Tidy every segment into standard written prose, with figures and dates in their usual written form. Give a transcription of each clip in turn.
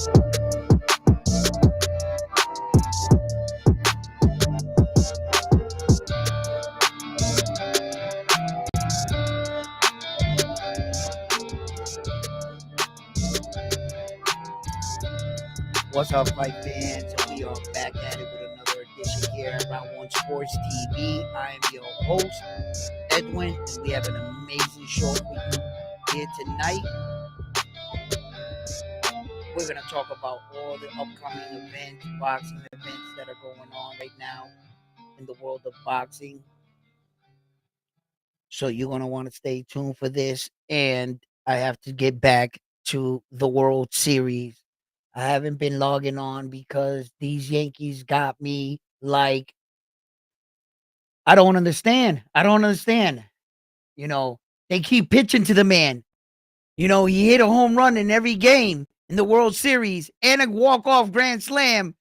What's up, fight fans? We are back at it with another edition here at Round One Sports TV. I am your host, Edwin, and we have an amazing show for you here tonight. We're going to talk about all the upcoming events, boxing events that are going on right now in the world of boxing. So you're going to want to stay tuned for this. And I have to get back to the World Series. I haven't been logging on because these Yankees got me like, I don't understand. I don't understand. You know, they keep pitching to the man. You know, he hit a home run in every game in the World Series and a walk-off grand slam.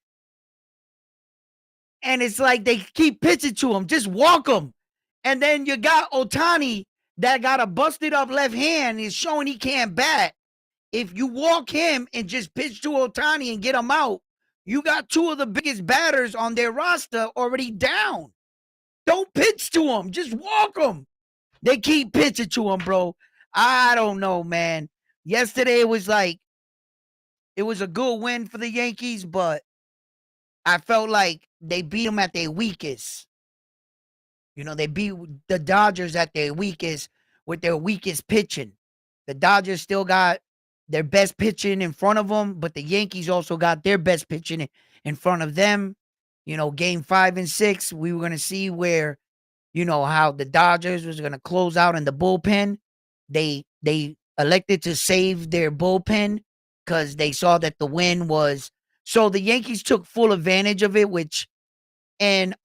And it's like they keep pitching to him. Just walk him. And then you got Ohtani that got a busted up left hand, is showing he can't bat. If you walk him and just pitch to Ohtani and get him out, you got two of the biggest batters on their roster already down. Don't pitch to him. Just walk him. They keep pitching to him, bro. I don't know, man. Yesterday it was a good win for the Yankees, but I felt like they beat them at their weakest. You know, they beat the Dodgers at their weakest with their weakest pitching. The Dodgers still got their best pitching in front of them, but the Yankees also got their best pitching in front of them. You know, game 5 and 6, we were going to see where, you know, how the Dodgers was going to close out in the bullpen. They elected to save their bullpen because they saw that the win was, so the Yankees took full advantage of it, which, and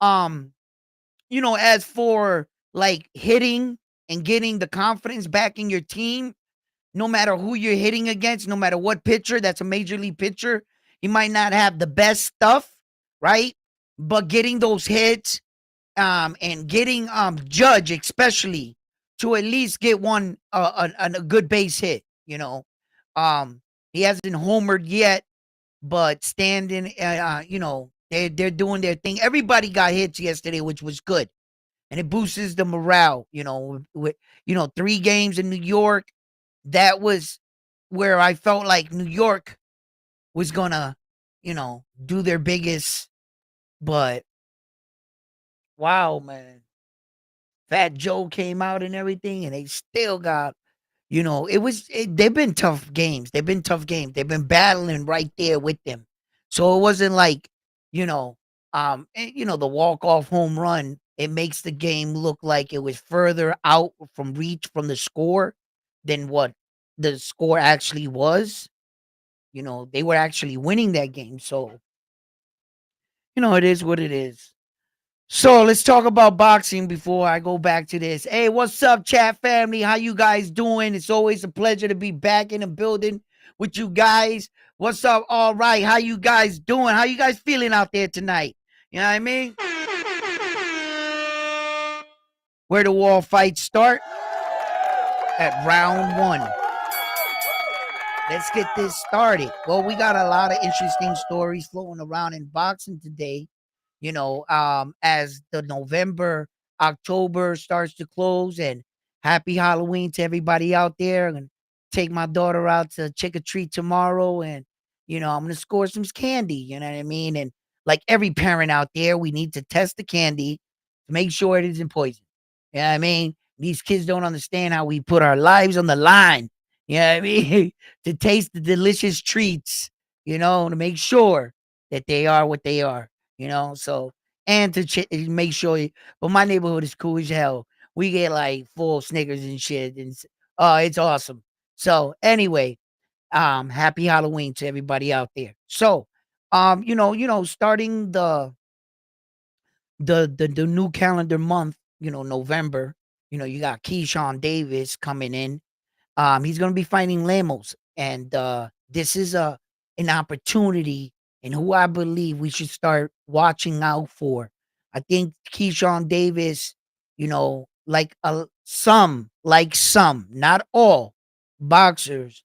you know, as for like hitting and getting the confidence back in your team, no matter who you're hitting against, no matter what pitcher, that's a major league pitcher, he might not have the best stuff, right? But getting those hits, and getting Judge especially to at least get one a good base hit, you know. He hasn't homered yet, but standing, you know, they're doing their thing. Everybody got hits yesterday, which was good, and it boosts the morale. You know, with 3 games in New York, that was where I felt like New York was gonna, you know, do their biggest. But wow, man, Fat Joe came out and everything, and they still got, you know, they've been tough games. They've been tough games. They've been battling right there with them. So it wasn't like, you know, the walk-off home run, it makes the game look like it was further out from reach from the score than what the score actually was. You know, they were actually winning that game. So, you know, it is what it is. So let's talk about boxing before I go back to this. Hey, what's up, chat family? How you guys doing? It's always a pleasure to be back in the building with you guys. What's up? All right. How you guys doing? How you guys feeling out there tonight? You know what I mean? Where do all fights start? At round 1. Let's get this started. Well, we got a lot of interesting stories floating around in boxing today. You know, as the November, October starts to close, and happy Halloween to everybody out there. I'm gonna take my daughter out to trick or treat tomorrow, and you know, I'm gonna score some candy. You know what I mean? And like every parent out there, we need to test the candy to make sure it isn't poison. You know what I mean? These kids don't understand how we put our lives on the line. You know what I mean? To taste the delicious treats, you know, to make sure that they are what they are, you know. So, and to make sure, but my neighborhood is cool as hell. We get like full Snickers and shit, and oh, it's awesome. So, anyway, happy Halloween to everybody out there. So, starting the new calendar month, you know, November, you know, you got Keyshawn Davis coming in. He's going to be fighting Lemos, and this is an opportunity, and who I believe we should start watching out for. I think Keyshawn Davis, you know, some, not all boxers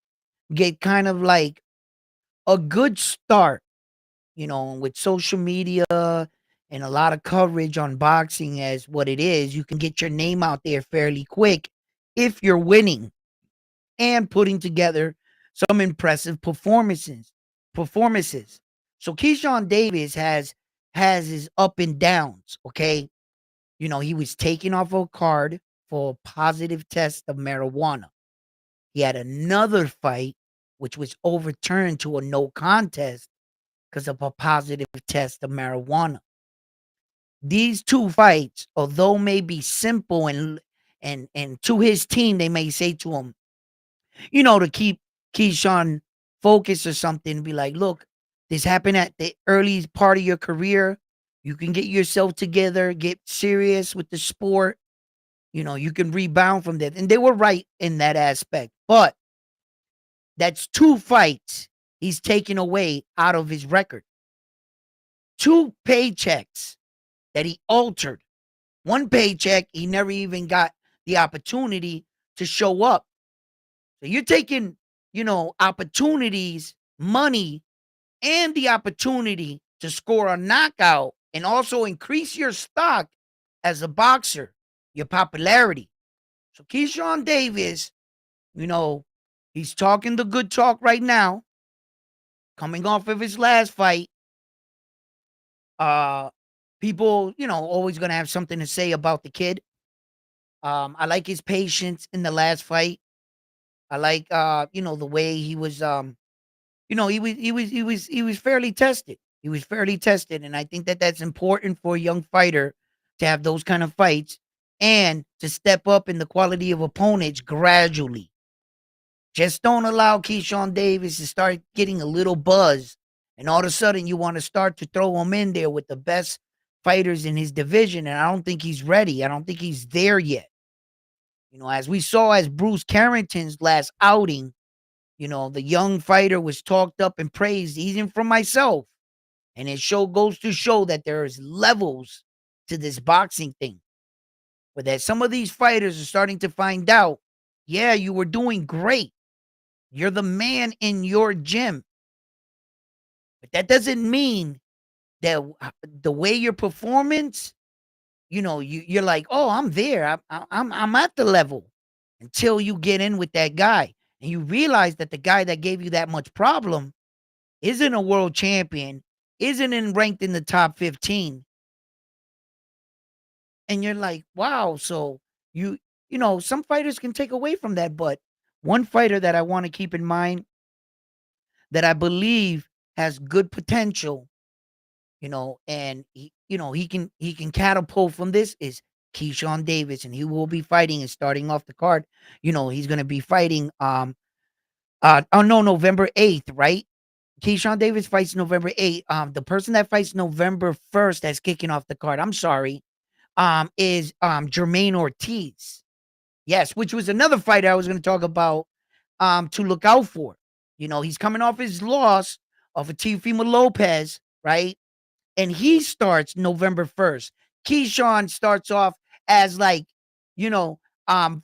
get kind of like a good start, with social media and a lot of coverage on boxing as what it is, you can get your name out there fairly quick if you're winning and putting together some impressive performances. So Keyshawn Davis has his up and downs, okay? He was taken off a card for a positive test of marijuana. He had another fight which was overturned to a no contest because of a positive test of marijuana. These two fights, although may be simple and to his team, they may say to him, to keep Keyshawn focused or something, be like, look, this happened at the early part of your career. You can get yourself together, get serious with the sport. You can rebound from that. And they were right in that aspect. But that's two fights he's taken away out of his record. Two paychecks that he altered. One paycheck, he never even got the opportunity to show up. So you're taking, opportunities, money, and the opportunity to score a knockout and also increase your stock as a boxer, your popularity. So Keyshawn Davis, he's talking the good talk right now, coming off of his last fight. People, always gonna have something to say about the kid. I like his patience in the last fight. I like the way he was he was fairly tested. He was fairly tested, and I think that that's important for a young fighter to have those kind of fights and to step up in the quality of opponents gradually. Just don't allow Keyshawn Davis to start getting a little buzz, and all of a sudden you want to start to throw him in there with the best fighters in his division, and I don't think he's ready. I don't think he's there yet. As we saw as Bruce Carrington's last outing, the young fighter was talked up and praised, even from myself. And it goes to show that there's levels to this boxing thing. But that some of these fighters are starting to find out, yeah, you were doing great. You're the man in your gym. But that doesn't mean that the way your performance, you're like, oh, I'm there. I'm at the level until you get in with that guy. And you realize that the guy that gave you that much problem isn't a world champion, isn't ranked in the top 15. And you're like, wow. So some fighters can take away from that. But one fighter that I want to keep in mind that I believe has good potential, and he can catapult from this is Keyshawn Davis, and he will be fighting and starting off the card. He's going to be fighting oh no, November 8th, right? Keyshawn Davis fights November 8th. The person that fights November 1st that's kicking off the card, I'm sorry, is Jermaine Ortiz. Yes, which was another fighter I was going to talk about to look out for. He's coming off his loss of a Teofimo Lopez, right? And he starts November 1st. Keyshawn starts off as like,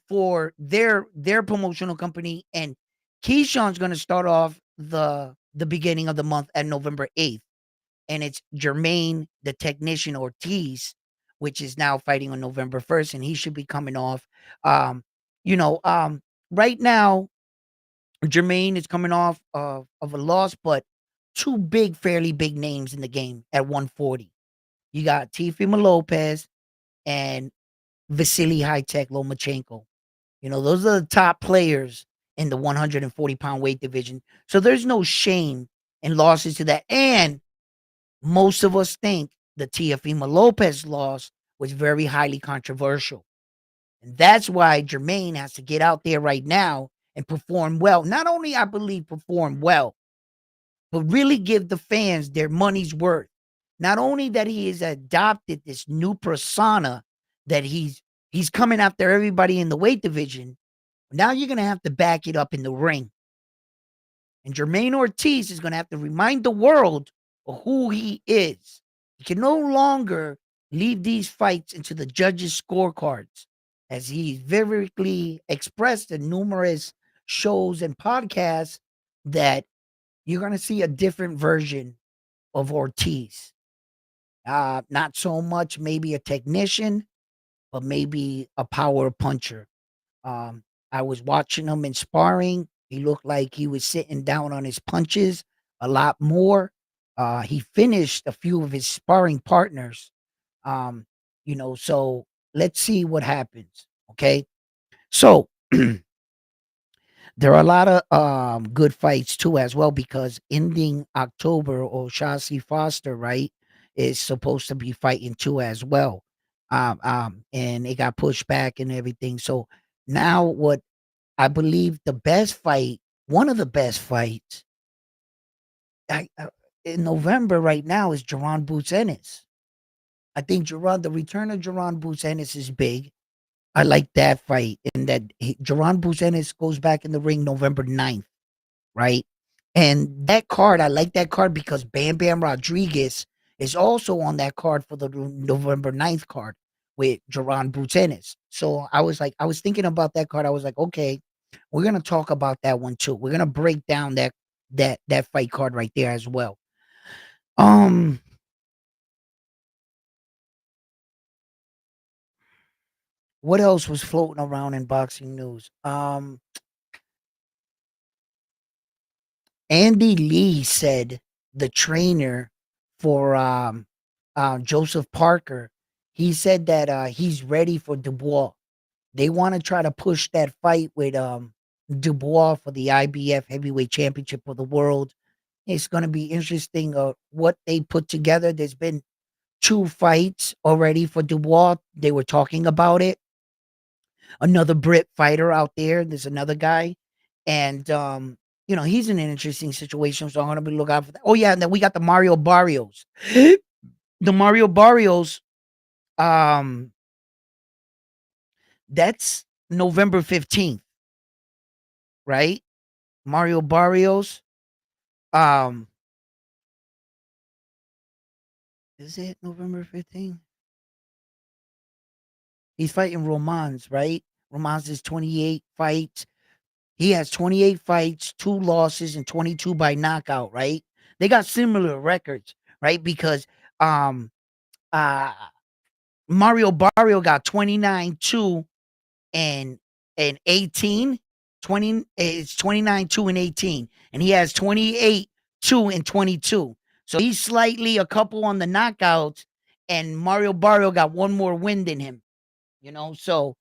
for their promotional company, and Keyshawn's going to start off the beginning of the month at November 8th. And it's Jermaine, the technician Ortiz, which is now fighting on November 1st, and he should be coming off. You know, um, right now, Jermaine is coming off of a loss, but two fairly big names in the game at 140. You got Teofimo Lopez and Vasily High-Tech Lomachenko. Those are the top players in the 140-pound weight division. So there's no shame in losses to that. And most of us think the Teofimo Lopez loss was very highly controversial. And that's why Jermaine has to get out there right now and perform well. Not only, I believe, perform well, but really give the fans their money's worth. Not only that he has adopted this new persona that he's coming after everybody in the weight division. Now you're going to have to back it up in the ring. And Jermaine Ortiz is going to have to remind the world of who he is. He can no longer leave these fights into the judges' scorecards, as he's vividly expressed in numerous shows and podcasts that you're gonna see a different version of Ortiz. Not so much maybe a technician, but maybe a power puncher. Um, I was watching him in sparring. He looked like he was sitting down on his punches a lot more. He finished a few of his sparring partners. Um, so let's see what happens. Okay. So there are a lot of good fights too as well because ending October, O'Shaughnessy Foster, right, is supposed to be fighting too as well. And it got pushed back and everything. So now what I believe the best fight, one of the best fights I, in November right now is Jerron Boots Ennis. I think the return of Jerron Boots Ennis is big. I like that fight, and that Jerron Boots Ennis goes back in the ring November 9th, right? And that card, I like that card because Bam Bam Rodriguez is also on that card for the November 9th card with Jerron Boots Ennis. So I was thinking about that card. I was like, okay, we're gonna talk about that one too. We're gonna break down that fight card right there as well. Um, what else was floating around in boxing news? Andy Lee said the trainer for Joseph Parker, he said that he's ready for Dubois. They want to try to push that fight with Dubois for the IBF Heavyweight Championship of the world. It's going to be interesting what they put together. There's been two fights already for Dubois. They were talking about it. Another Brit fighter out there. There's another guy, and he's in an interesting situation. So I'm gonna be looking out for that. Oh yeah, and then we got the Mario Barrios. The Mario Barrios, um, that's November 15th, right? Mario Barrios. Um, is it November 15th? He's fighting Romans, right? Romans is 28 fights. He has 28 fights, 2 losses, and 22 by knockout, right? They got similar records, right? Because um uh Mario Barrio got 29, 2, and 18. 20 it's 29, 2, and 18. And he has 28, 2, and 22. So he's slightly a couple on the knockouts, and Mario Barrio got one more win than him, So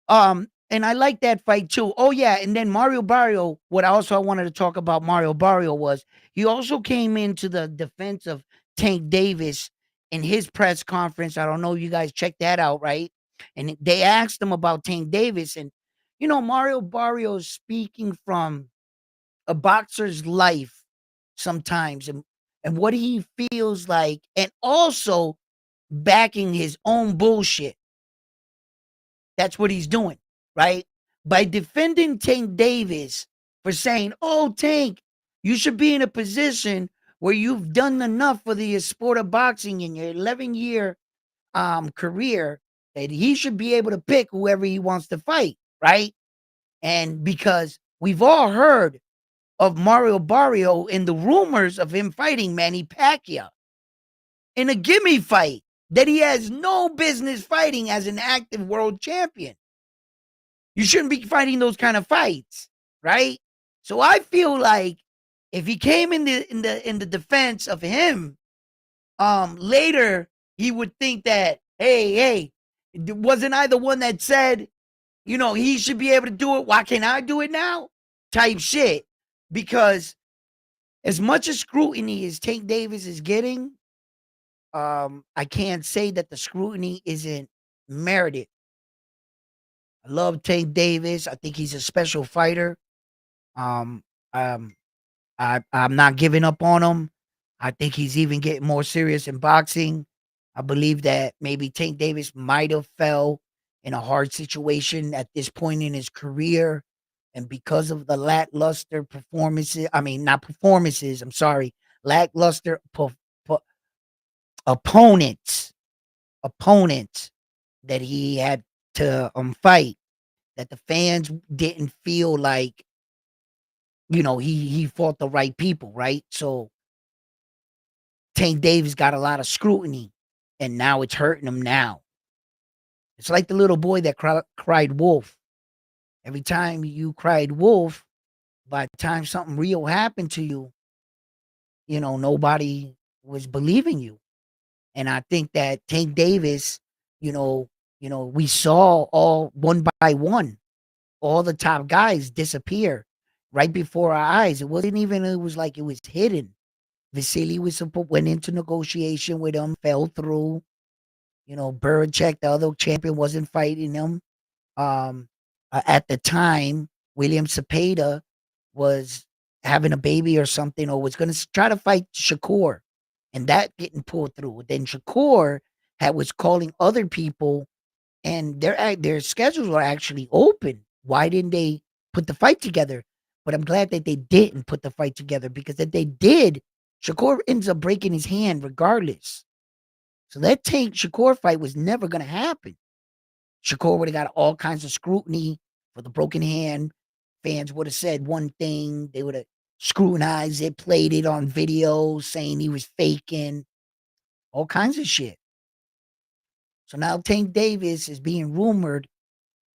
and I like that fight too. Oh yeah, and then Mario Barrio. What I wanted to talk about Mario Barrio was he also came into the defense of Tank Davis in his press conference. I don't know if you guys checked that out, right? And they asked him about Tank Davis, and Mario Barrio is speaking from a boxer's life sometimes, and what he feels like, and also backing his own bullshit. That's what he's doing, right? By defending Tank Davis for saying, "Oh, Tank, you should be in a position where you've done enough for the sport of boxing in your 11-year career that he should be able to pick whoever he wants to fight," right? And because we've all heard of Mario Barrio and the rumors of him fighting Manny Pacquiao in a gimme fight that he has no business fighting as an active world champion. You shouldn't be fighting those kind of fights, right? So I feel like if he came in the defense of him, later he would think that, hey, wasn't I the one that said, he should be able to do it? Why can't I do it now? Type shit. Because as much as scrutiny as Tank Davis is getting, I can't say that the scrutiny isn't merited. I love Tank Davis. I think he's a special fighter. Um, um, I'm not giving up on him. I think he's even getting more serious in boxing. I believe that maybe Tank Davis might have fell in a hard situation at this point in his career, and because of the lackluster performances, I mean not performances, I'm sorry, lackluster opponents, opponents that he had to fight, that the fans didn't feel like he fought the right people, right? So Tank Davis got a lot of scrutiny, and now it's hurting him now. It's like the little boy that cried wolf. Every time you cried wolf, by the time something real happened to you, nobody was believing you. And I think that Tank Davis, you know, we saw all one by one, all the top guys disappear right before our eyes. It wasn't even, it was like it was hidden. Vasily went into negotiation with him, fell through. Belichick, the other champion, wasn't fighting him. At the time, William Cepeda was having a baby or something, or was going to try to fight Shakur, and that didn't pull through. Then Shakur was calling other people, and their schedules were actually open. Why didn't they put the fight together? But I'm glad that they didn't put the fight together, because if they did, Shakur ends up breaking his hand regardless. So that Tank Shakur fight was never going to happen. Shakur would have got all kinds of scrutiny for the broken hand. Fans would have said one thing. They would have scrutinized it, played it on video, saying he was faking, all kinds of shit. So now Tank Davis is being rumored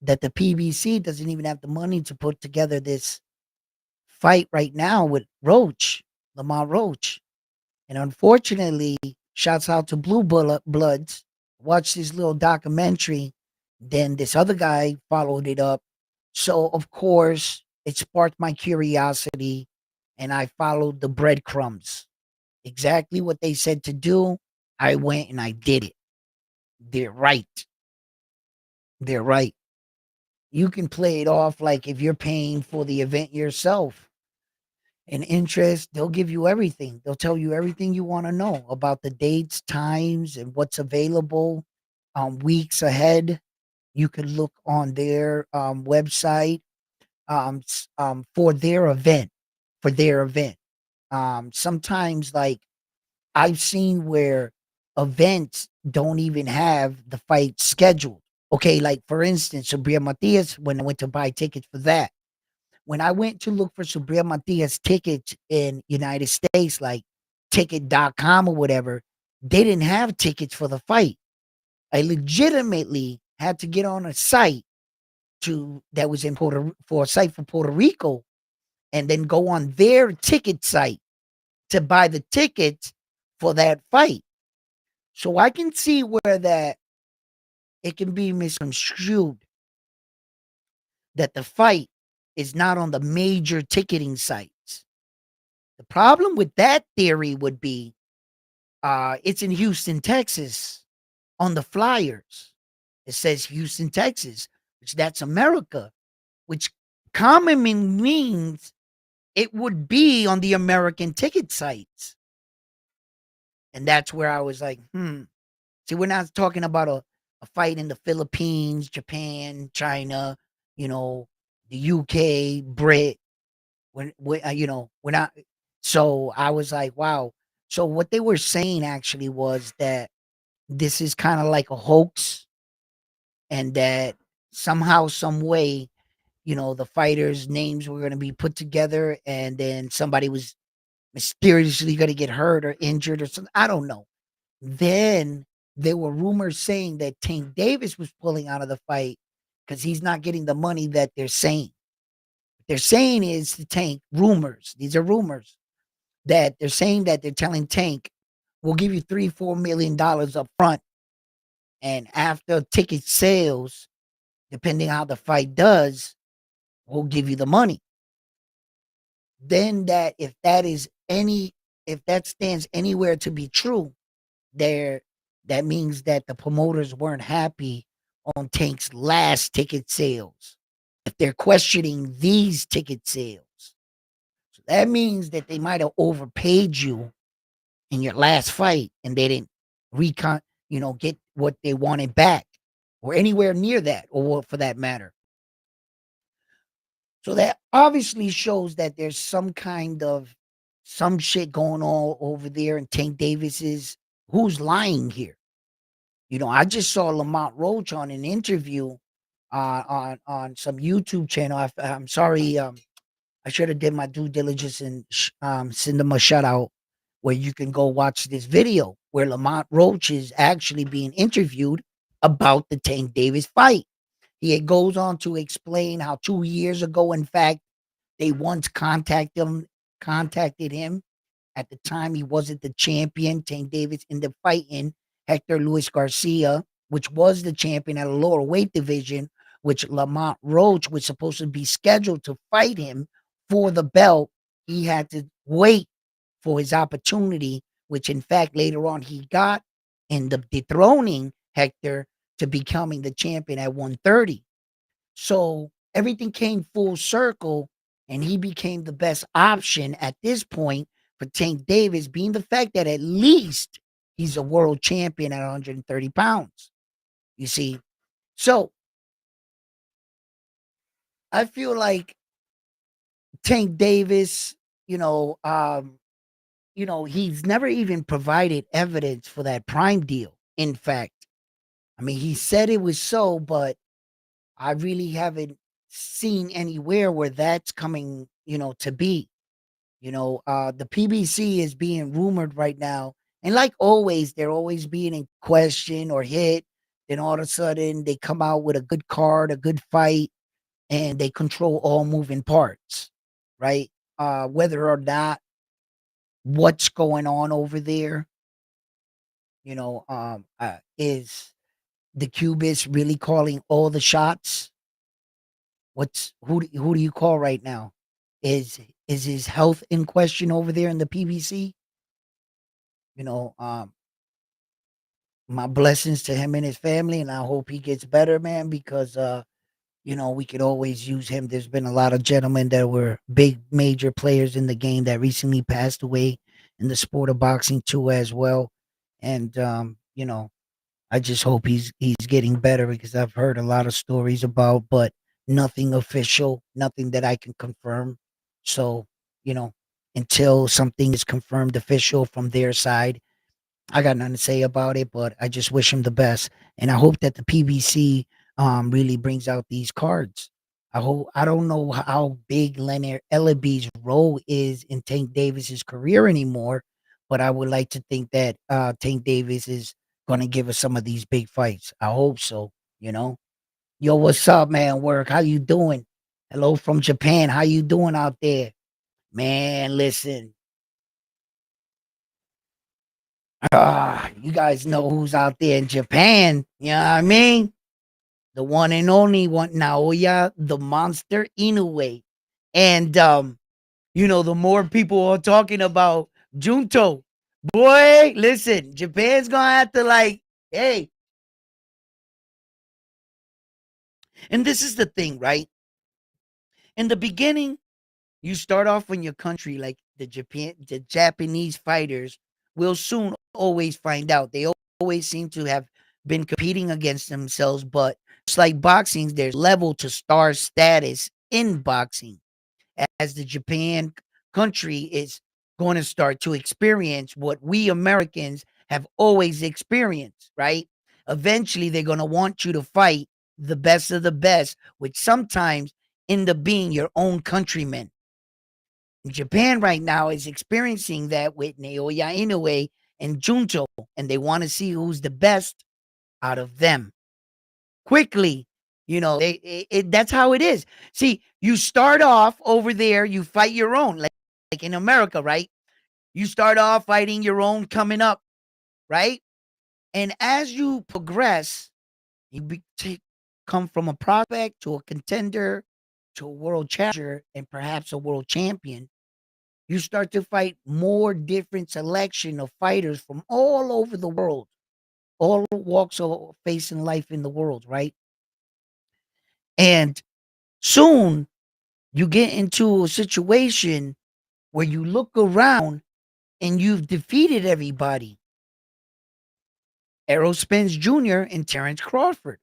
that the PBC doesn't even have the money to put together this fight right now with Lamont Roach. And unfortunately, shouts out to Blue Bloods. Watch this little documentary. Then this other guy followed it up. So, of course, it sparked my curiosity, and I followed the breadcrumbs. Exactly what they said to do, I went and I did it. They're right. They're right. You can play it off like if you're paying for the event yourself. And interest, they'll give you everything. They'll tell you everything you want to know about the dates, times, and what's available weeks ahead. You can look on their website for their event. Sometimes, like, I've seen where events don't even have the fight scheduled. Okay, like for instance, Sabria Matias, when I went to buy tickets for that, when I went to look for Sabria Matias tickets in United States, like ticket.com or whatever, they didn't have tickets for the fight. I legitimately had to get on a site that was in for a site for Puerto Rico, and then go on their ticket site to buy the tickets for that fight. So I can see where that it can be misconstrued that the fight is not on the major ticketing sites. The problem with that theory would be it's in Houston, Texas on the flyers. It says Houston, Texas, which that's America, which commonly means it would be on the American ticket sites. And that's where I was like, See, we're not talking about a fight in the Philippines, Japan, China, the UK, Brit. We're not. So I was like, wow. So what they were saying actually was that this is kind of like a hoax, and that somehow, some way, the fighters' names were going to be put together, and then somebody was mysteriously going to get hurt or injured or something. I don't know. Then there were rumors saying that Tank Davis was pulling out of the fight because he's not getting the money that they're saying. What they're saying is the Tank rumors. These are rumors that they're saying that they're telling Tank, we'll give you $3-4 million up front. And after ticket sales, depending how the fight does, we'll give you the money. Then if that stands anywhere to be true, that means that the promoters weren't happy on Tank's last ticket sales. If they're questioning these ticket sales, so that means that they might have overpaid you in your last fight, and they didn't get what they wanted back, or anywhere near that, or for that matter. So that obviously shows that there's some shit going on over there in Tank Davis's. Who's lying here? I just saw Lamont Roach on an interview on some YouTube channel. I'm sorry, I should have did my due diligence and send them a shout out where you can go watch this video where Lamont Roach is actually being interviewed about the Tank Davis fight. He goes on to explain how 2 years ago, in fact, they once contacted him. At the time, he wasn't the champion. Tank Davis ended up fighting Hector Luis Garcia, which was the champion at a lower weight division, which Lamont Roach was supposed to be scheduled to fight him for the belt. He had to wait for his opportunity, which in fact later on he got, end up dethroning Hector to becoming the champion at 130. So everything came full circle, and he became the best option at this point for Tank Davis, being the fact that at least he's a world champion at 130 pounds. You see? So I feel like Tank Davis, he's never even provided evidence for that Prime deal. In fact, I mean, he said it was so, but I really haven't seen anywhere where that's coming, to be. The PBC is being rumored right now. And like always, they're always being in question or hit. Then all of a sudden they come out with a good card, a good fight, and they control all moving parts, right? Whether or not what's going on over there, is the Cubist really calling all the shots? Who do you call right now? Is his health in question over there in the PBC? You know, my blessings to him and his family, and I hope he gets better, man, because we could always use him. There's been a lot of gentlemen that were big major players in the game that recently passed away in the sport of boxing too as well. And I just hope he's getting better because I've heard a lot of stories about, but nothing official, nothing that I can confirm. So, you know, until something is confirmed official from their side, I got nothing to say about it, but I just wish him the best. And I hope that the PBC really brings out these cards. I don't know how big Leonard Ellaby's role is in Tank Davis's career anymore, but I would like to think that Tank Davis is gonna give us some of these big fights. I hope so, you know. Yo, what's up, man? Work. How you doing? Hello from Japan. How you doing out there? Man, listen. You guys know who's out there in Japan. You know what I mean? The one and only one, Naoya, the monster Inoue. And the more people are talking about Junto, boy, listen, Japan's gonna have to hey. And this is the thing, right? In the beginning, you start off in your country like the Japanese fighters will soon always find out. They always seem to have been competing against themselves, but it's like boxing, there's level to star status in boxing as the Japan country is going to start to experience what we Americans have always experienced, right? Eventually, they're going to want you to fight the best of the best, which sometimes end up being your own countrymen. Japan right now is experiencing that with Naoya Inoue and Junto, and they want to see who's the best out of them. Quickly, that's how it is. See, you start off over there, you fight your own, like in America, right? You start off fighting your own coming up, right? And as you progress, come from a prospect to a contender to a world challenger and perhaps a world champion. You start to fight more different selection of fighters from all over the world, all walks of facing life in the world, right? And soon you get into a situation where you look around and you've defeated everybody. Errol Spence Jr. and Terrence Crawford.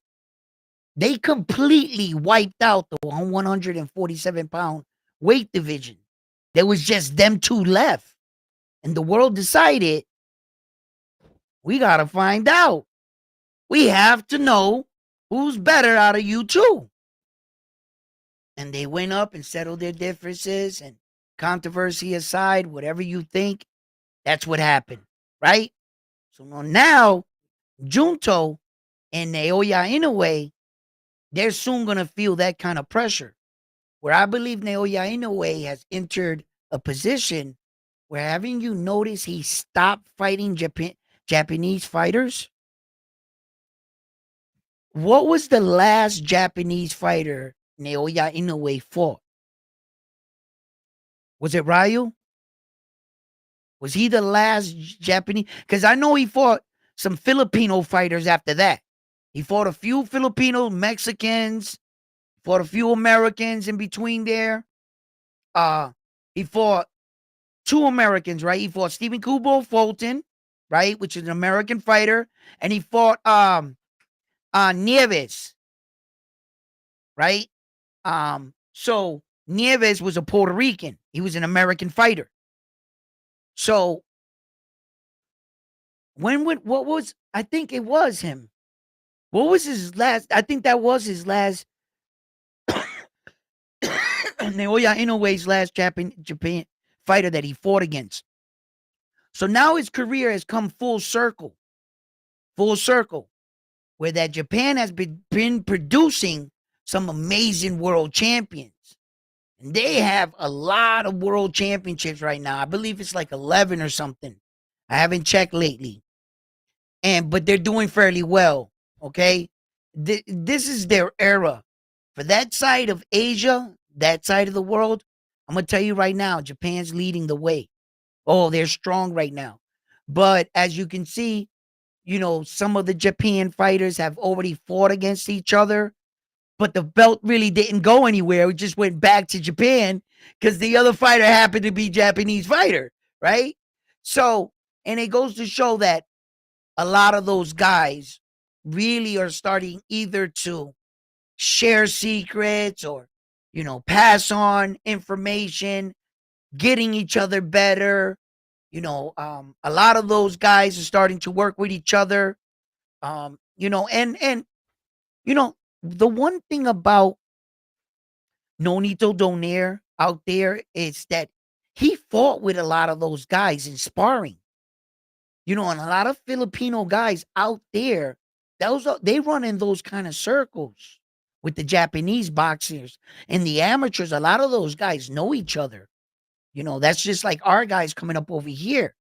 They completely wiped out the 147-pound weight division. There was just them two left. And the world decided, we got to find out. We have to know who's better out of you two. and they went up and settled their differences, and controversy aside, whatever you think, that's what happened, right? So now Junto and Naoya Inoue, they're soon going to feel that kind of pressure. Where I believe Naoya Inoue has entered a position where, having you notice, he stopped fighting Japanese fighters. What was the last Japanese fighter Naoya Inoue fought? Was it Ryu? Was he the last Japanese? Because I know he fought some Filipino fighters after that. He fought a few Filipino, Mexicans, fought a few Americans in between there. He fought 2 Americans, right? He fought Stephen Kubo Fulton, right, which is an American fighter, and he fought Nieves, right? So Nieves was a Puerto Rican. He was an American fighter. So what was, I think it was him. What was his last? I think that was his last. Naoya Inoue's last Japan fighter that he fought against. So now his career has come full circle, where that Japan has been producing some amazing world champions. And they have a lot of world championships right now. I believe it's like 11 or something. I haven't checked lately. But they're doing fairly well, okay? This is their era. For that side of Asia, that side of the world, I'm going to tell you right now, Japan's leading the way. Oh, they're strong right now. But as you can see, some of the Japan fighters have already fought against each other, but the belt really didn't go anywhere. It just went back to Japan because the other fighter happened to be Japanese fighter, right? So, and it goes to show that a lot of those guys really are starting either to share secrets or, pass on information, getting each other better. A lot of those guys are starting to work with each other. And the one thing about Nonito Donaire out there is that he fought with a lot of those guys in sparring. And a lot of Filipino guys out there, they run in those kind of circles with the Japanese boxers and the amateurs. A lot of those guys know each other. That's just like our guys coming up over here.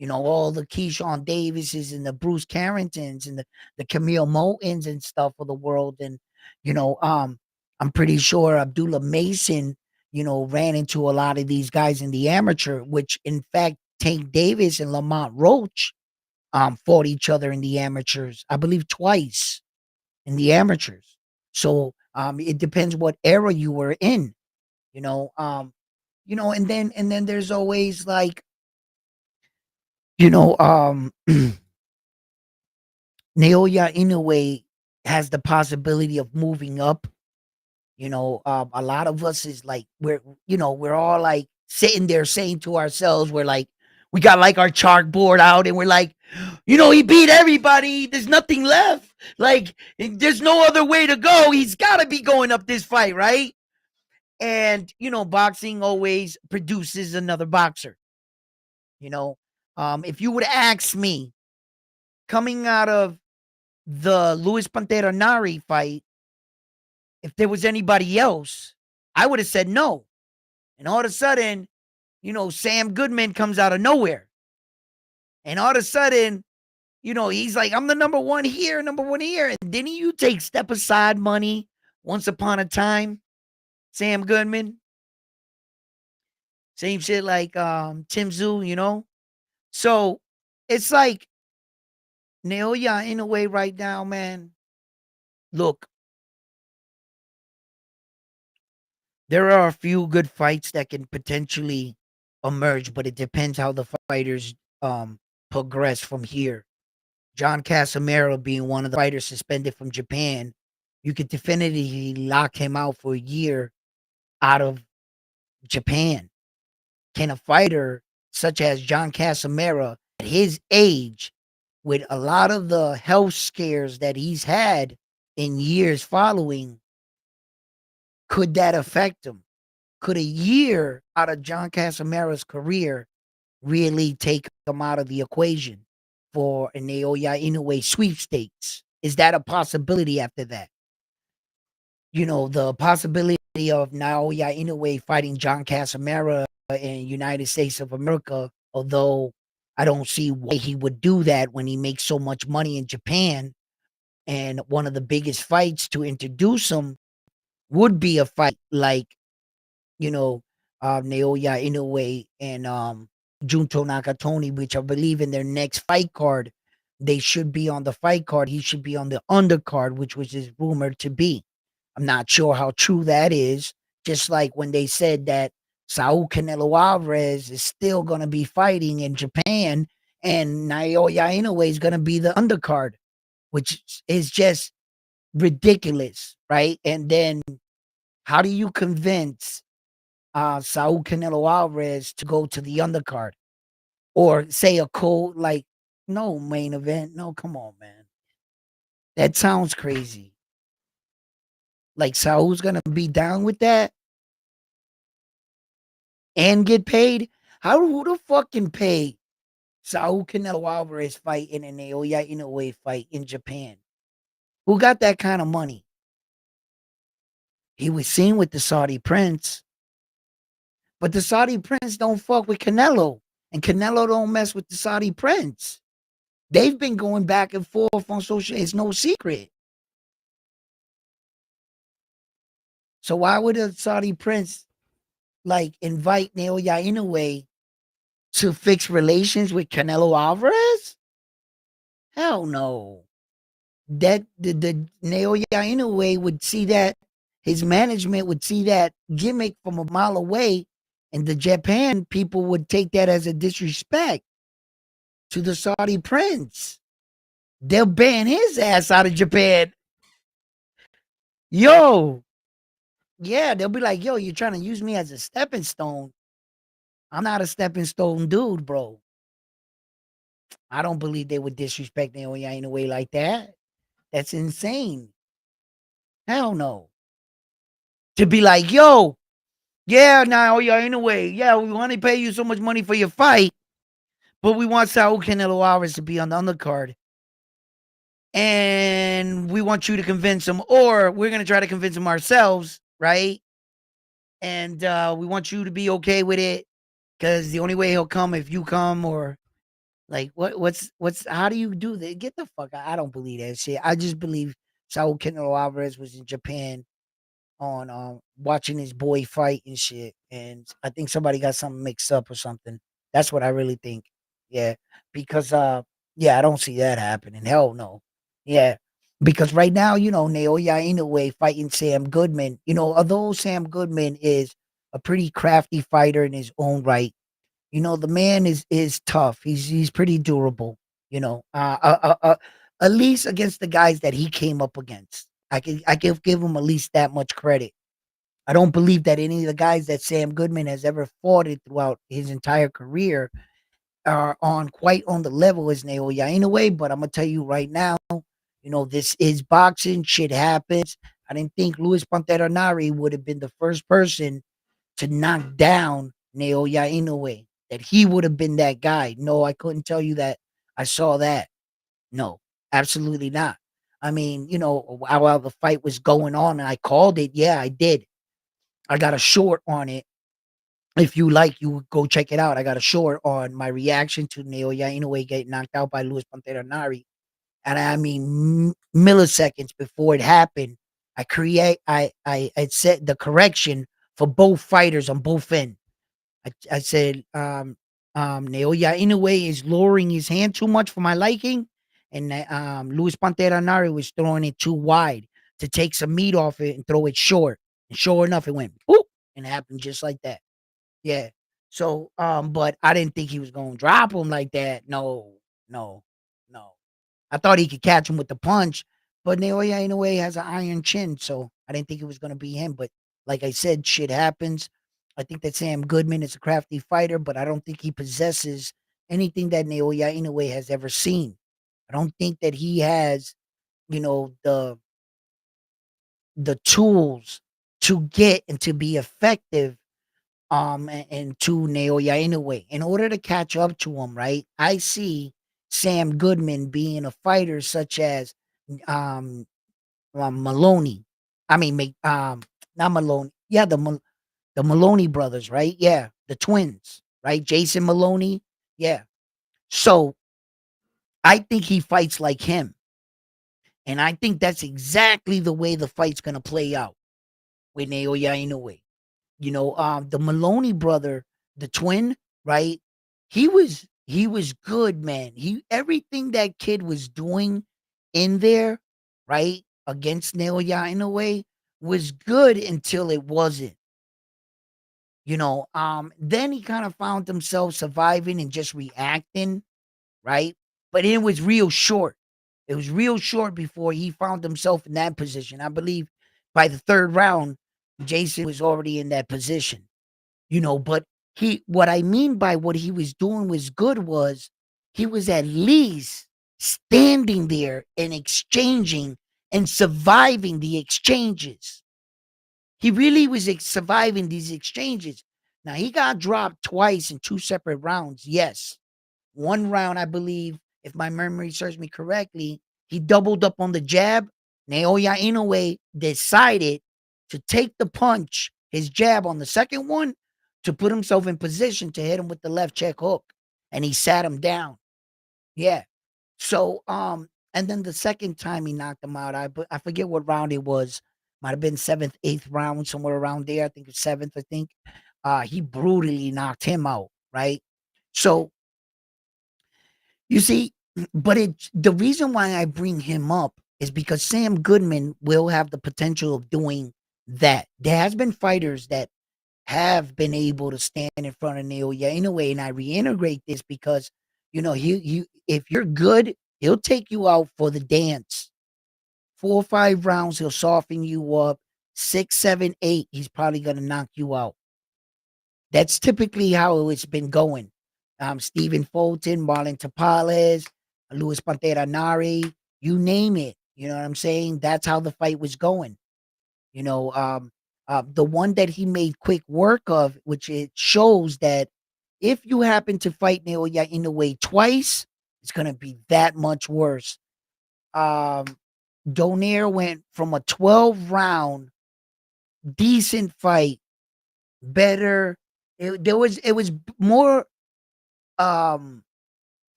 All the Keyshawn Davises and the Bruce Carringtons and the Camille Motons and stuff of the world. And, I'm pretty sure Abdullah Mason, ran into a lot of these guys in the amateur, which in fact, Tank Davis and Lamont Roach fought each other in the amateurs, I believe twice in the amateurs. So it depends what era you were in, and then there's always like, Naoya Inoue has the possibility of moving up. A lot of us is like, we're all like sitting there saying to ourselves, we're like, we got like our chalkboard out and we're like, he beat everybody. There's nothing left. Like, there's no other way to go. He's got to be going up this fight, right? And, boxing always produces another boxer. If you would ask me, coming out of the Luis Pantera Nari fight, if there was anybody else, I would have said no. And all of a sudden, Sam Goodman comes out of nowhere. And all of a sudden, he's like, I'm the number one here. And didn't you take step aside money once upon a time, Sam Goodman? Same shit like Tim Tszyu, So it's like Naoya Inoue right now, man. Look, there are a few good fights that can potentially emerge, but it depends how the fighters progress from here. John Casimero being one of the fighters suspended from Japan, you could definitively lock him out for a year out of Japan. Can a fighter such as John Casimero at his age, with a lot of the health scares that he's had in years following, Could that affect him? Could a year out of John Casamara's career really take him out of the equation for an Naoya Inoue sweepstakes? Is that a possibility after that? The possibility of Naoya Inoue fighting John Casamara in United States of America, although I don't see why he would do that when he makes so much money in Japan. And one of the biggest fights to introduce him would be a fight like, you know, Naoya Inoue and Junto Nakatoni, which I believe in their next fight card, they should be on the fight card. He should be on the undercard, which was his rumored to be. I'm not sure how true that is. Just like when they said that Saul Canelo Alvarez is still going to be fighting in Japan and Naoya Inoue is going to be the undercard, which is just ridiculous, right? And then how do you convince Saul Canelo Alvarez to go to the undercard or say a code like no main event? No, come on, man. That sounds crazy. Like Saul's gonna be down with that and get paid? Who the fuck can pay Saul Canelo Alvarez fight in an Naoya Inoue fight in Japan? Who got that kind of money? He was seen with the Saudi Prince, but the Saudi Prince don't fuck with Canelo, and Canelo don't mess with the Saudi Prince. They've been going back and forth on social. It's no secret. So why would a Saudi Prince like invite Naoya Inoue to fix relations with Canelo Alvarez? Hell no. That the Naoya Inoue would see that, his management would see that gimmick from a mile away, and the Japan people would take that as a disrespect to the Saudi Prince. They'll ban his ass out of Japan. Yo, yeah, they'll be like, yo, you're trying to use me as a stepping stone. I'm not a stepping stone dude, bro. I don't believe they would disrespect Naoya in a way like that. That's insane. Hell no. To be like, yo, yeah, Naoya in a way, yeah, we want to pay you so much money for your fight, but we want Saul Canelo Alvarez to be on the undercard. And we want you to convince him, or we're going to try to convince him ourselves, right? And we want you to be okay with it because the only way he'll come if you come, or like what's how do you do that? Get the fuck out. I don't believe that shit. I just believe Saul Canelo Alvarez was in Japan on watching his boy fight and shit. And I think somebody got something mixed up or something. That's what I really think. Yeah. Because yeah, I don't see that happening. Hell no. Yeah. Because right now, Naoya Inoue fighting Sam Goodman, although Sam Goodman is a pretty crafty fighter in his own right, the man is tough. He's pretty durable, at least against the guys that he came up against. I can give him at least that much credit. I don't believe that any of the guys that Sam Goodman has ever fought it throughout his entire career are quite on the level as Naoya Inoue, but I'm gonna tell you right now, this is boxing. Shit happens. I didn't think Luis Pantera Nari would have been the first person to knock down Naoya Inoue. That he would have been that guy. No, I couldn't tell you that I saw that. No, absolutely not. I mean, while the fight was going on and I called it, yeah, I did. I got a short on it. If you like, you go check it out. I got a short on my reaction to Naoya Inoue getting knocked out by Luis Pantera Nari. And I mean, milliseconds before it happened, I set the correction for both fighters on both ends. I said, Naoya Inoue is lowering his hand too much for my liking, and Luis Pantera Nari was throwing it too wide to take some meat off it and throw it short. And sure enough, it went boop, and it happened just like that. Yeah. So, but I didn't think he was gonna drop him like that. No, no, no. I thought he could catch him with the punch, but Naoya Inoue has an iron chin, so I didn't think it was gonna be him. But like I said, shit happens. I think that Sam Goodman is a crafty fighter, but I don't think he possesses anything that Naoya Inoue has ever seen. I don't think that he has, the tools to get and to be effective and to Naoya Inoue. In order to catch up to him, right? I see Sam Goodman being a fighter such as um Maloney. I mean, not Maloney. Yeah, the Maloney brothers, right? Yeah, the twins, right? Jason Maloney. Yeah. So I think he fights like him, and I think that's exactly the way the fight's gonna play out with Naoya Inoue. The Maloney brother, the twin, right? He was good, man. He everything that kid was doing in there, right, against Naoya Inoue was good until it wasn't. Then he kind of found himself surviving and just reacting, right? But it was real short. It was real short before he found himself in that position. I believe by the third round, Jason was already in that position. But what I mean by what he was doing was good was he was at least standing there and exchanging and surviving the exchanges. He really was surviving these exchanges. Now he got dropped twice in two separate rounds. Yes. One round, I believe, if my memory serves me correctly, he doubled up on the jab. Naoya Inoue decided to take the punch, his jab on the second one, to put himself in position to hit him with the left check hook. And he sat him down. Yeah. So, and then the second time he knocked him out, I forget what round it was. Might have been seventh, eighth round, somewhere around there. I think it's seventh, I think. He brutally knocked him out, right? So you see, but the reason why I bring him up is because Sam Goodman will have the potential of doing that. There has been fighters that have been able to stand in front of Naoya Inoue, and I reintegrate this because he if you're good, he'll take you out for the dance. 4 or 5 rounds, he'll soften you up. 6, 7, 8, he's probably gonna knock you out. That's typically how it's been going. Stephen Fulton, Marlon Tapales, Luis Pantera Nari, you name it. You know what I'm saying? That's how the fight was going. The one that he made quick work of, which it shows that if you happen to fight Naoya Inoue twice, it's gonna be that much worse. Um, Donaire went from a 12 round decent fight, better. More um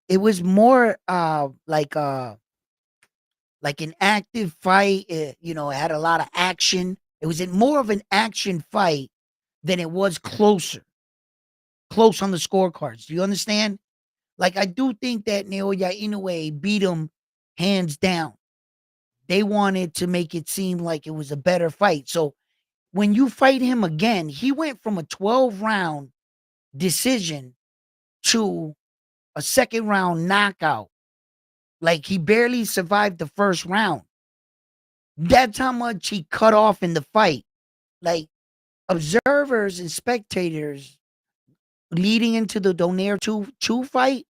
it was more like an active fight. It had a lot of action. It was more of an action fight than it was close on the scorecards. Do you understand? Like, I do think that Naoya Inoue beat him hands down. They wanted to make it seem like it was a better fight. So when you fight him again, he went from a 12 round decision to a second round knockout. Like, he barely survived the first round. That's how much he cut off in the fight. Like, observers and spectators leading into the Donaire 2 fight,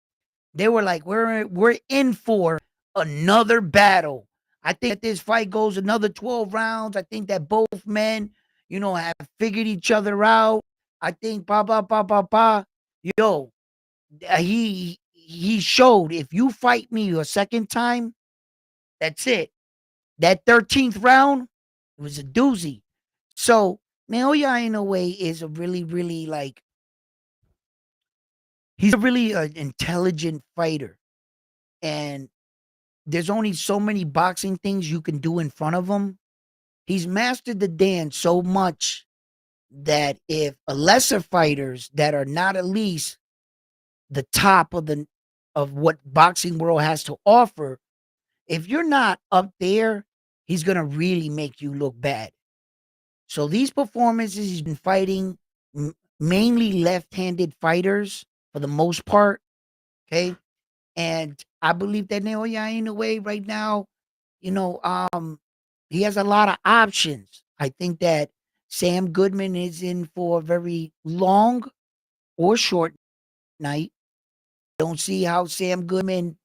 they were like, we're in for another battle. I think that this fight goes another 12 rounds. I think that both men, have figured each other out. I think Yo, he showed, if you fight me a second time, that's it. That 13th round, it was a doozy. So Naoya Inoue is a really, really he's a really intelligent fighter. And there's only so many boxing things you can do in front of him. He's mastered the dance so much that if a lesser fighters that are not at least the top of what boxing world has to offer, if you're not up there, he's gonna really make you look bad. So these performances, he's been fighting mainly left-handed fighters for the most part. Okay, and I believe that Naoya Inoue right now, he has a lot of options. I think that Sam Goodman is in for a very long or short night. Don't see how Sam Goodman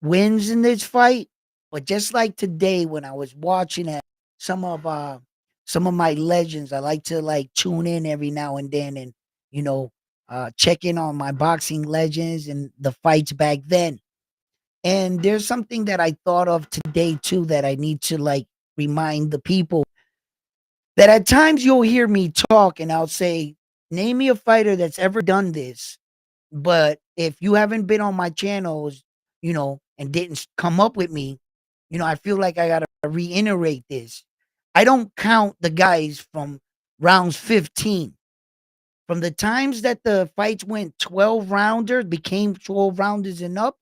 wins in this fight, but just like today when I was watching some of some of my legends. I like to like tune in every now and then and you know check in on my boxing legends and the fights back then. And there's something that I thought of today too that I need to like remind the people that at times you'll hear me talk and I'll say, name me a fighter that's ever done this. But if you haven't been on my channels, and didn't come up with me, I feel like I got to reiterate this. I don't count the guys from rounds 15. From the times that the fights went 12 rounders, became 12 rounders and up,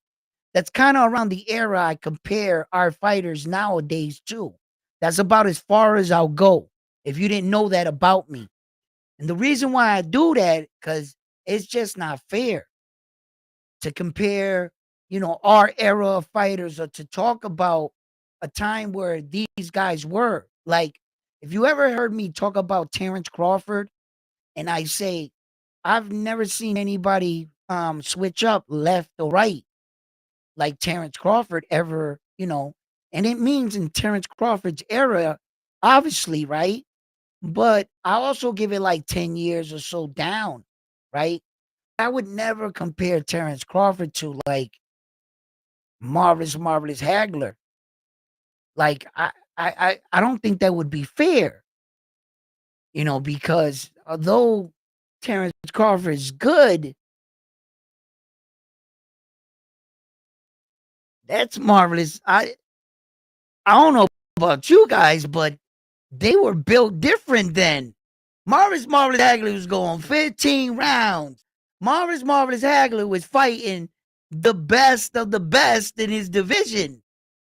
that's kind of around the era I compare our fighters nowadays to. That's about as far as I'll go. If you didn't know that about me. And the reason why I do that, because it's just not fair to compare, our era of fighters or to talk about a time where these guys were. Like, if you ever heard me talk about Terrence Crawford, and I say, I've never seen anybody switch up left or right like Terrence Crawford ever, and it means in Terrence Crawford's era, obviously, right? But I also give it like 10 years or so down, right? I would never compare Terrence Crawford to like Marvelous Hagler. Like I don't think that would be fair, because although Terrence Crawford is good, that's marvelous. I don't know about you guys, but they were built different then. Marvelous Hagler was going 15 rounds. Marvelous Hagler was fighting the best of the best in his division.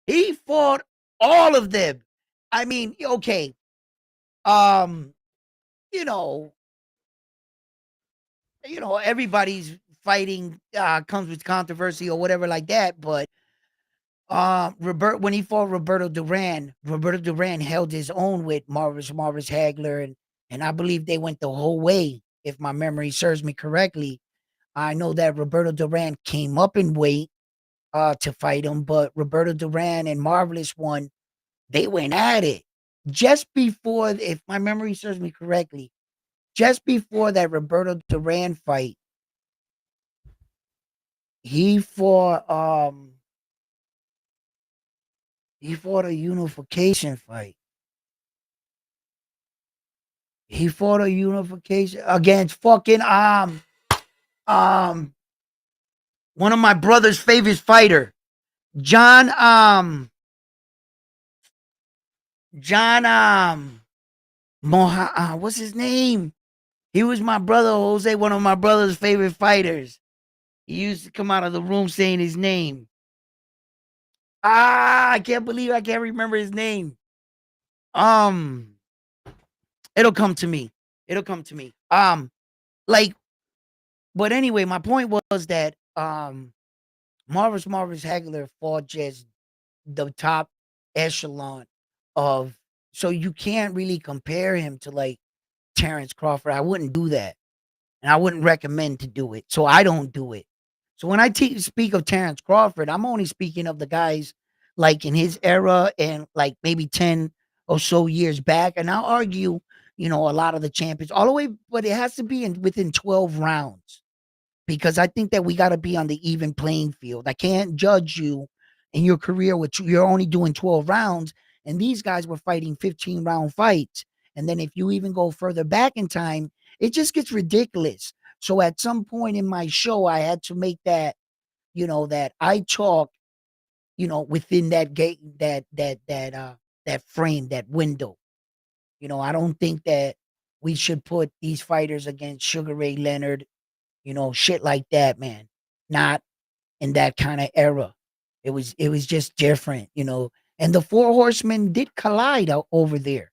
He fought all of them. I mean, okay. Um, you know, everybody's fighting comes with controversy or whatever like that, but Robert when he fought Roberto Duran held his own with Marvis Hagler, and I believe they went the whole way, if my memory serves me correctly. I know that Roberto Duran came up in weight to fight him, but Roberto Duran and Marvelous one, they went at it. Just before, if my memory serves me correctly, just before that Roberto Duran fight, he fought he fought a unification fight. He fought a unification against fucking um one of my brother's favorite fighter, John John what's his name? He was my brother Jose, one of my brother's favorite fighters. He used to come out of the room saying his name. I can't believe I can't remember his name. Um, it'll come to me. It'll come to me. Like, but anyway, my point was that Marvis Hagler fought just the top echelon of, so you can't really compare him to like Terrence Crawford. I wouldn't do that. And I wouldn't recommend to do it. So I don't do it. So when I speak of Terrence Crawford, I'm only speaking of the guys like in his era and like maybe 10 or so years back. And I'll argue, a lot of the champions all the way, but it has to be within 12 rounds because I think that we got to be on the even playing field. I can't judge you in your career with you're only doing 12 rounds, and these guys were fighting 15-round fights. And then if you even go further back in time, it just gets ridiculous. So at some point in my show, I had to make that, that I talk, within that gate, that frame, that window. I don't think that we should put these fighters against Sugar Ray Leonard, shit like that, man. Not in that kind of era. It was just different, And the four horsemen did collide out over there.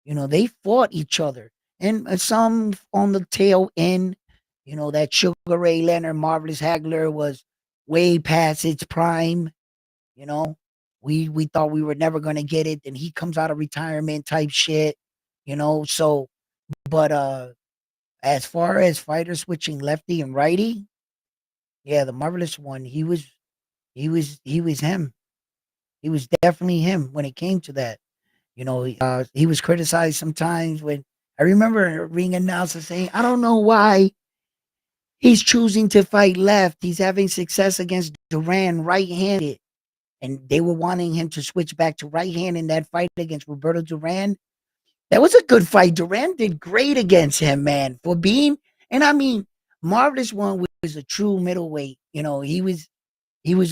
They fought each other. And some on the tail end, that Sugar Ray Leonard, Marvelous Hagler was way past its prime. You know, we thought we were never gonna get it. Then he comes out of retirement type shit. So but as far as fighters switching lefty and righty, yeah, the Marvelous one, he was him. He was definitely him when it came to that. He was criticized sometimes when I remember a ring announcer saying, "I don't know why he's choosing to fight left. He's having success against Duran right-handed." And they were wanting him to switch back to right hand in that fight against Roberto Duran. That was a good fight. Duran did great against him, man, for being. And I mean, Marvelous One was a true middleweight. He was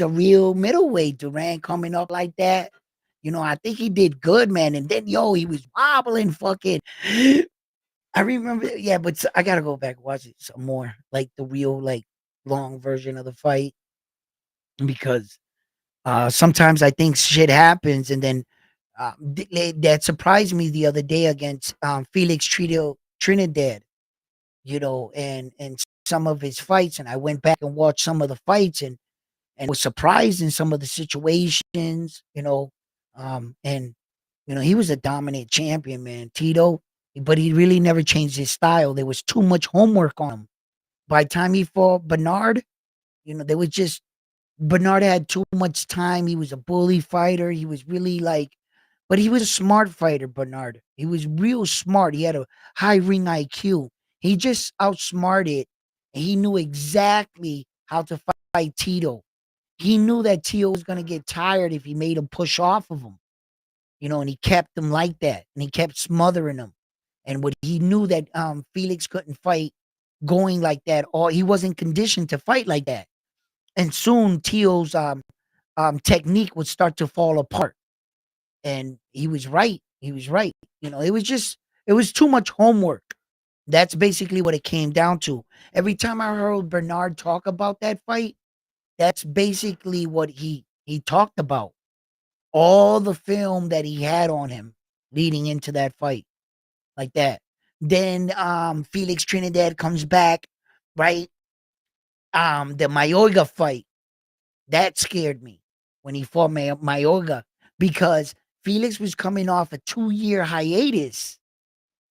a real middleweight. Duran coming up like that. I think he did good, man. And then he was wobbling, fucking. I remember, yeah, but I gotta go back and watch it some more, like the real, like long version of the fight, because sometimes I think shit happens, and then that surprised me the other day against Felix Trinidad, and some of his fights, and I went back and watched some of the fights, and was surprised in some of the situations, and he was a dominant champion, man, Tito, but he really never changed his style. There was too much homework on him. By the time he fought Bernard, there was just Bernard had too much time. He was a bully fighter. He was really like, but he was a smart fighter, Bernard. He was real smart. He had a high ring IQ. He just outsmarted. He knew exactly how to fight Tito. He knew that Tito was going to get tired if he made him push off of him, and he kept him like that, and he kept smothering him. And what he knew that Felix couldn't fight going like that, or he wasn't conditioned to fight like that. And soon Tio's technique would start to fall apart. And he was right. He was right. It was too much homework. That's basically what it came down to. Every time I heard Bernard talk about that fight, that's basically what he talked about. All the film that he had on him leading into that fight, like that. Then Felix Trinidad comes back, right? The Mayorga fight, that scared me when he fought Mayorga, because Felix was coming off a 2-year hiatus.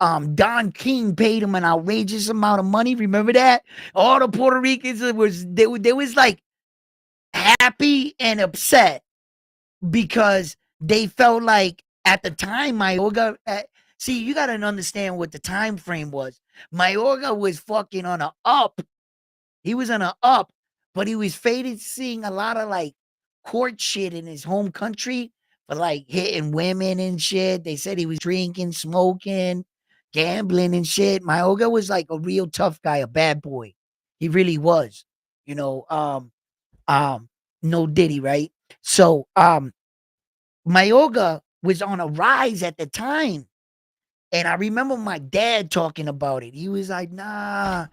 Don King paid him an outrageous amount of money. Remember that? All the Puerto Ricans they was like happy and upset because they felt like at the time Mayorga. See, you gotta understand what the time frame was. Mayorga was fucking on a up. He was on a up, but he was faded seeing a lot of like court shit in his home country for like hitting women and shit. They said he was drinking, smoking, gambling and shit. Mayorga was like a real tough guy, a bad boy. He really was. You know, um, no Diddy, right? So Mayorga was on a rise at the time. And I remember my dad talking about it. He was like, nah,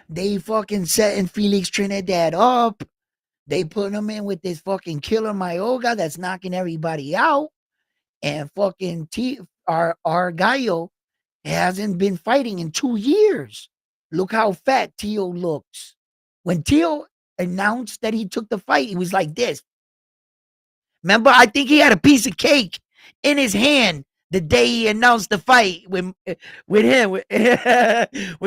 they fucking setting Felix Trinidad up. They put him in with this fucking killer Mayorga that's knocking everybody out. And fucking our Gallo hasn't been fighting in 2 years. Look how fat Tio looks. When Tio announced that he took the fight, he was like this. Remember, I think he had a piece of cake in his hand the day he announced the fight with him, with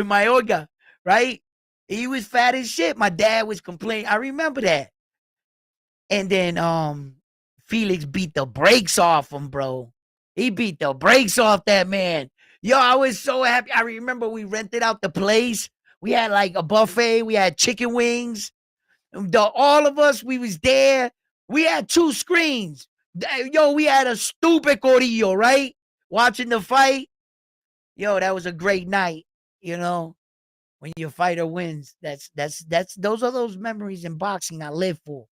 Mayorga, right? He was fat as shit. My dad was complaining. I remember that. And then Felix beat the brakes off him, bro. He beat the brakes off that man. Yo, I was so happy. I remember we rented out the place. We had like a buffet. We had chicken wings. All of us, we was there. We had 2 screens. Yo, we had a stupid corillo, right? Watching the fight. Yo, that was a great night. When your fighter wins, that's those are those memories in boxing I live for.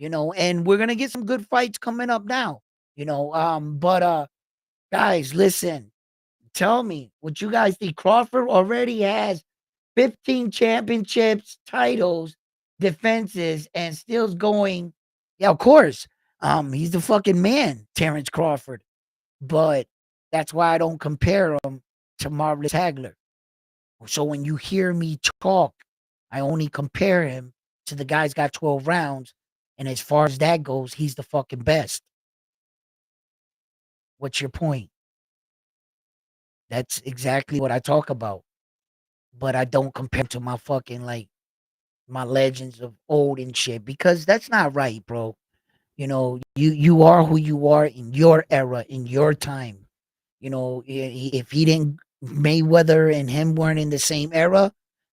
And we're gonna get some good fights coming up now. But guys, listen, tell me what you guys think. Crawford already has 15 championships, titles, defenses, and still's going. Yeah, of course. He's the fucking man, Terrence Crawford. But that's why I don't compare him to Marvelous Hagler. So when you hear me talk, I only compare him to the guy's got 12 rounds. And as far as that goes, he's the fucking best. What's your point? That's exactly what I talk about. But I don't compare to my fucking like my legends of old and shit, because that's not right, bro. You are who you are in your era, in your time. You know, if he didn't, Mayweather and him weren't in the same era,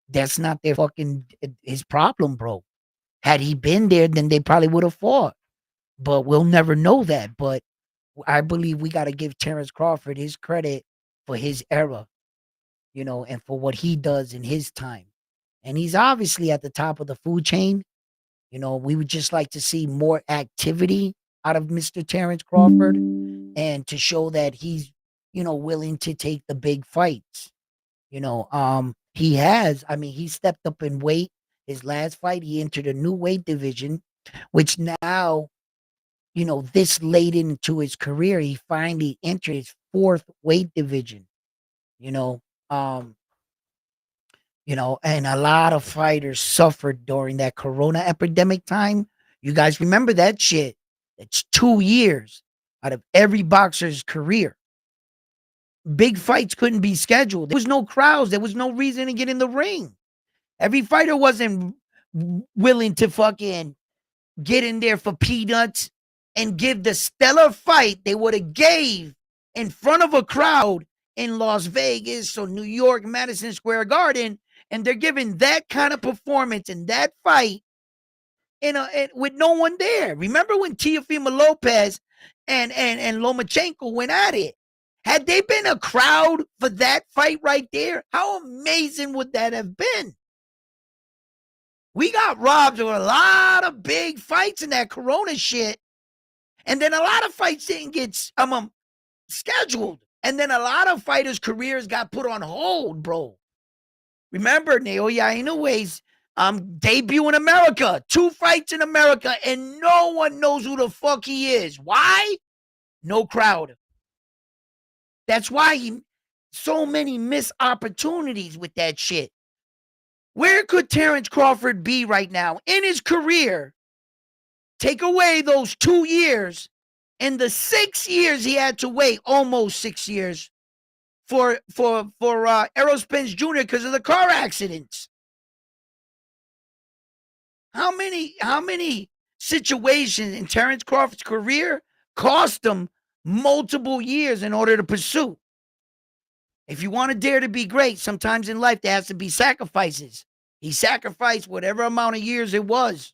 that's not their fucking his problem, bro. Had he been there, then they probably would have fought. But we'll never know that. But I believe we got to give Terrence Crawford his credit for his era, and for what he does in his time. And he's obviously at the top of the food chain. We would just like to see more activity out of Mr. Terrence Crawford and to show that he's, willing to take the big fights. He has, I mean, he stepped up in weight. His last fight, he entered a new weight division, which now, this late into his career, he finally entered his fourth weight division, you know, um, and a lot of fighters suffered during that Corona epidemic time. You guys remember that shit? It's 2 years out of every boxer's career. Big fights couldn't be scheduled. There was no crowds. There was no reason to get in the ring. Every fighter wasn't willing to fucking get in there for peanuts and give the stellar fight they would have gave in front of a crowd in Las Vegas or New York, Madison Square Garden, and they're giving that kind of performance in that fight with no one there. Remember when Teofimo Lopez and Lomachenko went at it? Had they been a crowd for that fight right there, how amazing would that have been? We got robbed of a lot of big fights in that Corona shit. And then a lot of fights didn't get scheduled. And then a lot of fighters' careers got put on hold, bro. Remember, Naoya Inoue debut in America, 2 fights in America, and no one knows who the fuck he is. Why? No crowd. That's why so many missed opportunities with that shit. Where could Terrence Crawford be right now in his career? Take away those 2 years and the 6 years he had to wait, almost 6 years, for Errol Spence Jr. because of the car accidents. How many situations in Terrence Crawford's career cost him multiple years in order to pursue? If you want to dare to be great, sometimes in life there has to be sacrifices. He sacrificed whatever amount of years it was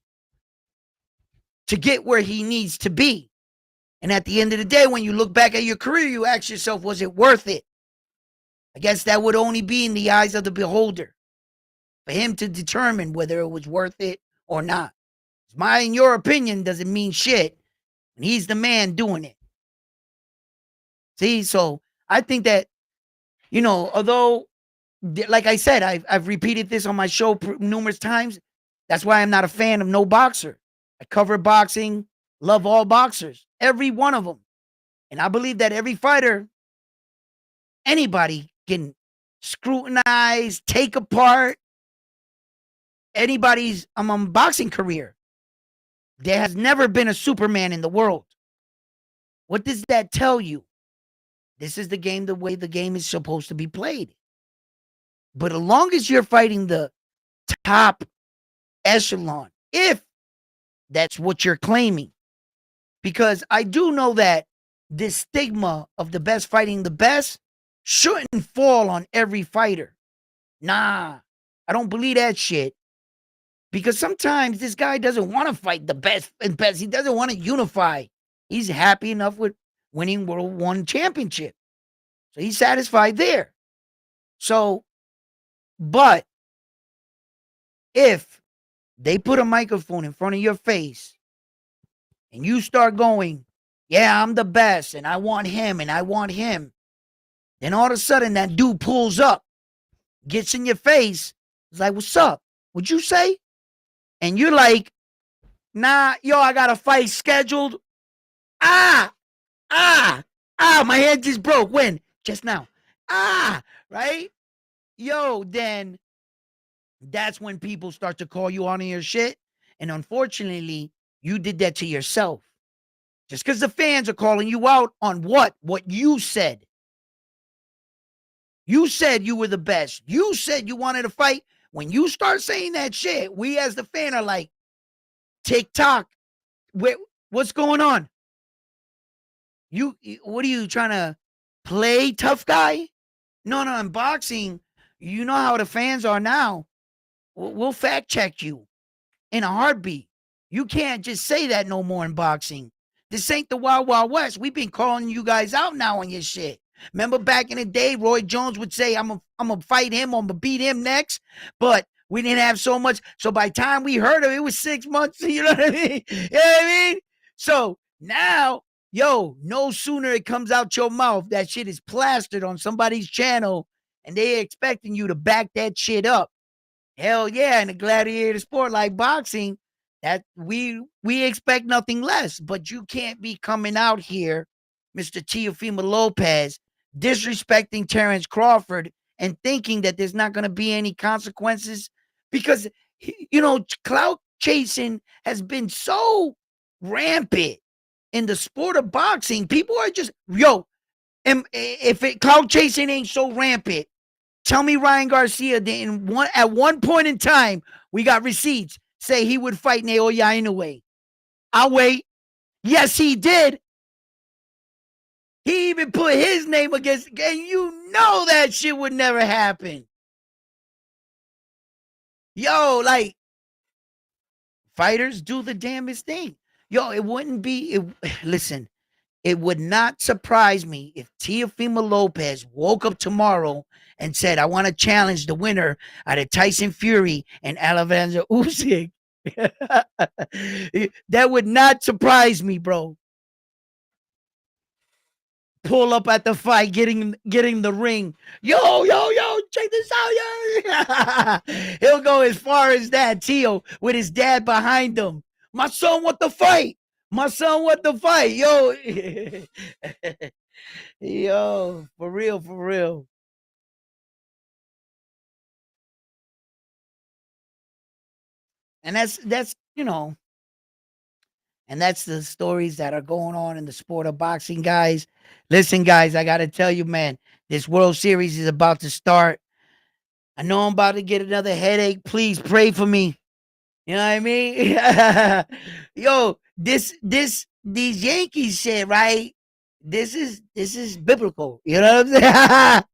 to get where he needs to be. And at the end of the day, when you look back at your career, you ask yourself, was it worth it? I guess that would only be in the eyes of the beholder for him to determine whether it was worth it or not. My and your opinion doesn't mean shit. And he's the man doing it. See, so I think that, although, like I said, I've repeated this on my show numerous times. That's why I'm not a fan of no boxer. I cover boxing, love all boxers, every one of them. And I believe that every fighter, anybody can scrutinize, take apart anybody's boxing career. There has never been a Superman in the world. What does that tell you? This is the game the way the game is supposed to be played. But as long as you're fighting the top echelon, if that's what you're claiming, because I do know that this stigma of the best fighting the best shouldn't fall on every fighter. Nah, I don't believe that shit. Because sometimes this guy doesn't want to fight the best and best. He doesn't want to unify. He's happy enough with winning World One championship. So he's satisfied there. So, but if they put a microphone in front of your face and you start going, yeah, I'm the best and I want him and I want him, then all of a sudden that dude pulls up, gets in your face, is like, what's up? What'd you say? And you're like, nah, yo, I got a fight scheduled. My head just broke. When? Just now. Right? Yo, then that's when people start to call you on your shit. And unfortunately, you did that to yourself. Just because the fans are calling you out on what? What you said. You said you were the best. You said you wanted to fight. When you start saying that shit, we as the fan are like, TikTok, what's going on? What are you trying to play tough guy. No, no, in boxing, you know how the fans are now. We'll fact check you in a heartbeat. You can't just say that no more in boxing. This ain't the Wild Wild West. We've been calling you guys out now on your shit. Remember back in the day, Roy Jones would say, I'm gonna fight him, I'm gonna beat him next. But we didn't have so much. So by the time we heard of it, it was 6 months. You know what I mean? You know what I mean? So now, yo, no sooner it comes out your mouth, that shit is plastered on somebody's channel, and they expecting you to back that shit up. Hell yeah, in a gladiator sport like boxing, that we expect nothing less. But you can't be coming out here, Mr. Teofimo Lopez, disrespecting Terrence Crawford and thinking that there's not going to be any consequences, because clout chasing has been so rampant in the sport of boxing. People are just and if clout chasing ain't so rampant, tell me Ryan Garcia didn't at one point in time, we got receipts, say he would fight Naoya Inoue. I'll wait. Yes, he did. He even put his name against, and you know that shit would never happen. Yo, like, fighters do the damnest thing. Yo, it wouldn't be, listen, it would not surprise me if Teofimo Lopez woke up tomorrow and said, I want to challenge the winner out of Tyson Fury and Alexander Usyk. That would not surprise me, bro. Pull up at the fight, getting the ring. Yo, check this out, yo. He'll go as far as that, Tio, with his dad behind him. My son want the fight. My son want the fight. Yo. Yo, for real, for real. And that's and that's the stories that are going on in the sport of boxing, guys. Listen, guys, I got to tell you, man, this World Series is about to start. I know I'm about to get another headache. Please pray for me. You know what I mean? Yo, these Yankees shit, right? This is biblical. You know what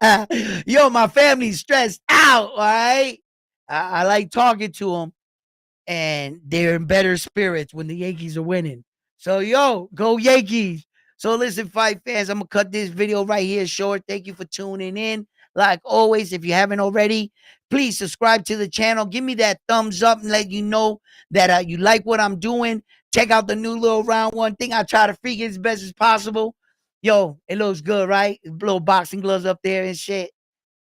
I'm saying? Yo, my family's stressed out, all right? I like talking to them, and they're in better spirits when the Yankees are winning. So, yo, go Yankees. So, listen, fight fans, I'm going to cut this video right here short. Thank you for tuning in. Like always, if you haven't already, please subscribe to the channel. Give me that thumbs up and let you know that you like what I'm doing. Check out the new little round one thing. I try to freak it as best as possible. Yo, it looks good, right? Little boxing gloves up there and shit.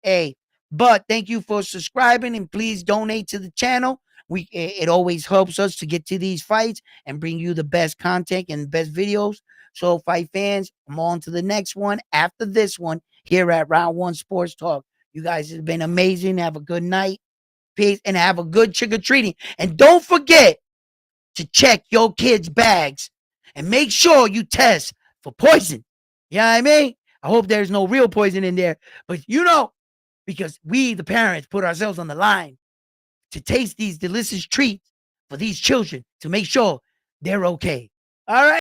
Hey, but thank you for subscribing, and please donate to the channel. It always helps us to get to these fights and bring you the best content and the best videos. So, fight fans, I'm on to the next one after this one here at Round One Sports Talk. You guys have been amazing. Have a good night. Peace, and have a good trick-or-treating. And don't forget to check your kids' bags and make sure you test for poison. You know what I mean? I hope there's no real poison in there, but because we, the parents, put ourselves on the line to taste these delicious treats for these children to make sure they're okay. All right.